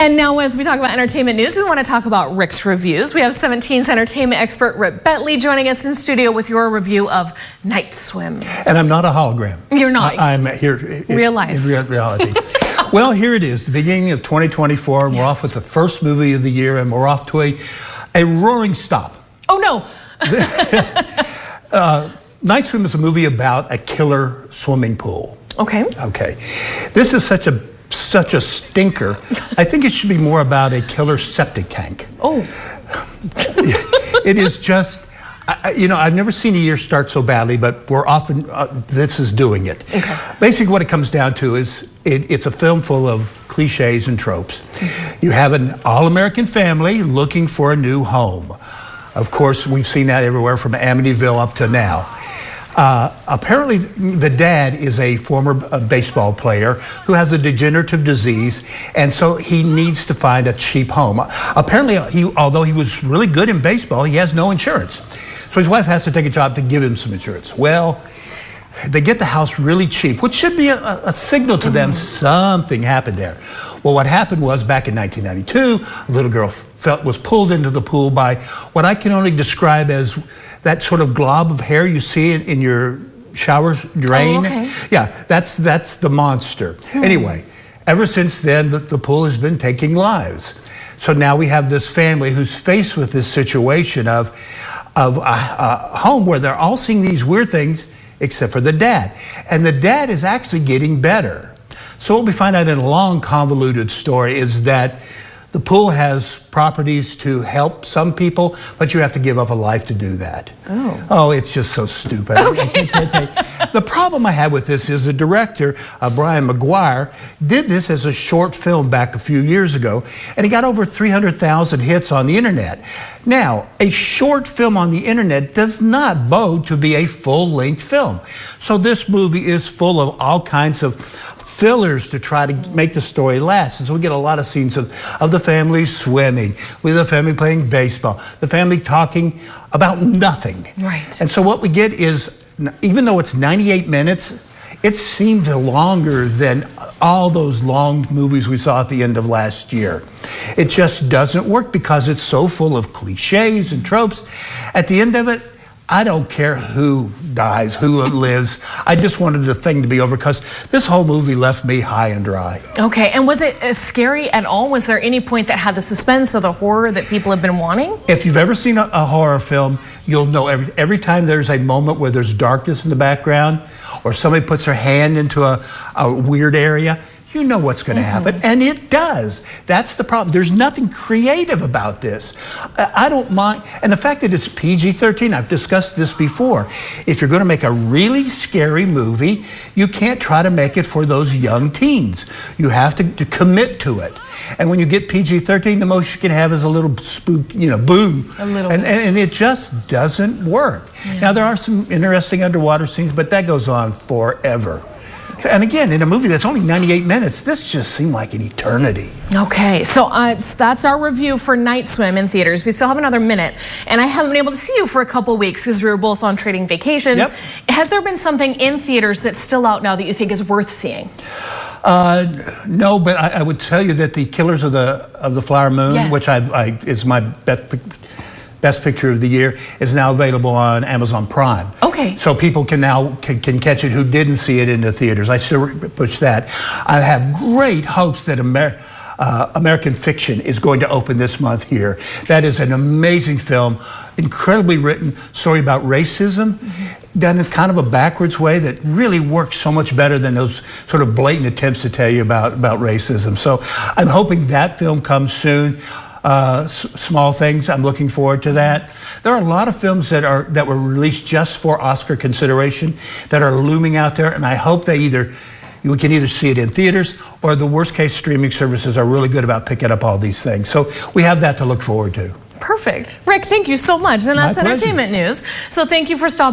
And now as we talk about entertainment news, we want to talk about Rick's reviews. We have 17's entertainment expert Rick Bentley joining us in studio with your review of Night Swim. And I'm not a hologram. You're not. I'm here real life. In reality. Well, here it is, the beginning of 2024, and we're off with the first movie of the year, and we're off to a roaring stop. Oh, no. Night Swim is a movie about a killer swimming pool. Okay. This is such a stinker. I think it should be more about a killer septic tank. Oh. It is just, I've never seen a year start so badly, but we're often, this is doing it. Okay. Basically what it comes down to is it's a film full of cliches and tropes. Mm-hmm. You have an all-American family looking for a new home. Of course, we've seen that everywhere from Amityville up to now. Apparently, the dad is a former baseball player who has a degenerative disease, and so he needs to find a cheap home. Apparently, although he was really good in baseball, he has no insurance. So his wife has to take a job to give him some insurance. Well, they get the house really cheap, which should be a signal to them something happened there. Well, what happened was back in 1992, a little girl was pulled into the pool by what I can only describe as that sort of glob of hair you see in your shower drain. Oh, okay. Yeah, that's the monster. Anyway, ever since then, the pool has been taking lives. So now we have this family who's faced with this situation of a home where they're all seeing these weird things, except for the dad. And the dad is actually getting better. So what we find out in a long, convoluted story is that the pool has properties to help some people, but you have to give up a life to do that. Oh, it's just so stupid. Okay. The problem I had with this is the director, Brian McGuire, did this as a short film back a few years ago, and he got over 300,000 hits on the internet. Now, a short film on the internet does not bode to be a full-length film. So this movie is full of all kinds of fillers to try to make the story last. And so we get a lot of scenes of the family swimming, with the family playing baseball, the family talking about nothing. Right. And so what we get is, even though it's 98 minutes, it seemed longer than all those long movies we saw at the end of last year. It just doesn't work because it's so full of cliches and tropes. At the end of it, I don't care who dies, who lives. I just wanted the thing to be over because this whole movie left me high and dry. Okay, and was it scary at all? Was there any point that had the suspense or the horror that people have been wanting? If you've ever seen a horror film, you'll know every time there's a moment where there's darkness in the background or somebody puts their hand into a weird area, you know what's going to happen, and it does. That's the problem. There's nothing creative about this. I don't mind, and the fact that it's PG-13, I've discussed this before. If you're going to make a really scary movie, you can't try to make it for those young teens. You have to commit to it. And when you get PG-13, the most you can have is a little spook, boo. A little. And it just doesn't work. Yeah. Now, there are some interesting underwater scenes, but that goes on forever. And again, in a movie that's only 98 minutes, this just seemed like an eternity. Okay, so that's our review for Night Swim in theaters. We still have another minute, and I haven't been able to see you for a couple weeks because we were both on trading vacations. Yep. Has there been something in theaters that's still out now that you think is worth seeing? No, but I would tell you that the Killers of the Flower Moon, which is my best picture of the year, is now available on Amazon Prime. Okay. So people can now can catch it who didn't see it in the theaters. I still push that. I have great hopes that American Fiction is going to open this month here. That is an amazing film, incredibly written story about racism, done in kind of a backwards way that really works so much better than those sort of blatant attempts to tell you about racism. So I'm hoping that film comes soon. Small Things, I'm looking forward to that. There are a lot of films that were released just for Oscar consideration that are looming out there, and I hope we can either see it in theaters or the worst case streaming services are really good about picking up all these things. So we have that to look forward to. Perfect. Rick, thank you so much. And that's entertainment news. So thank you for stopping.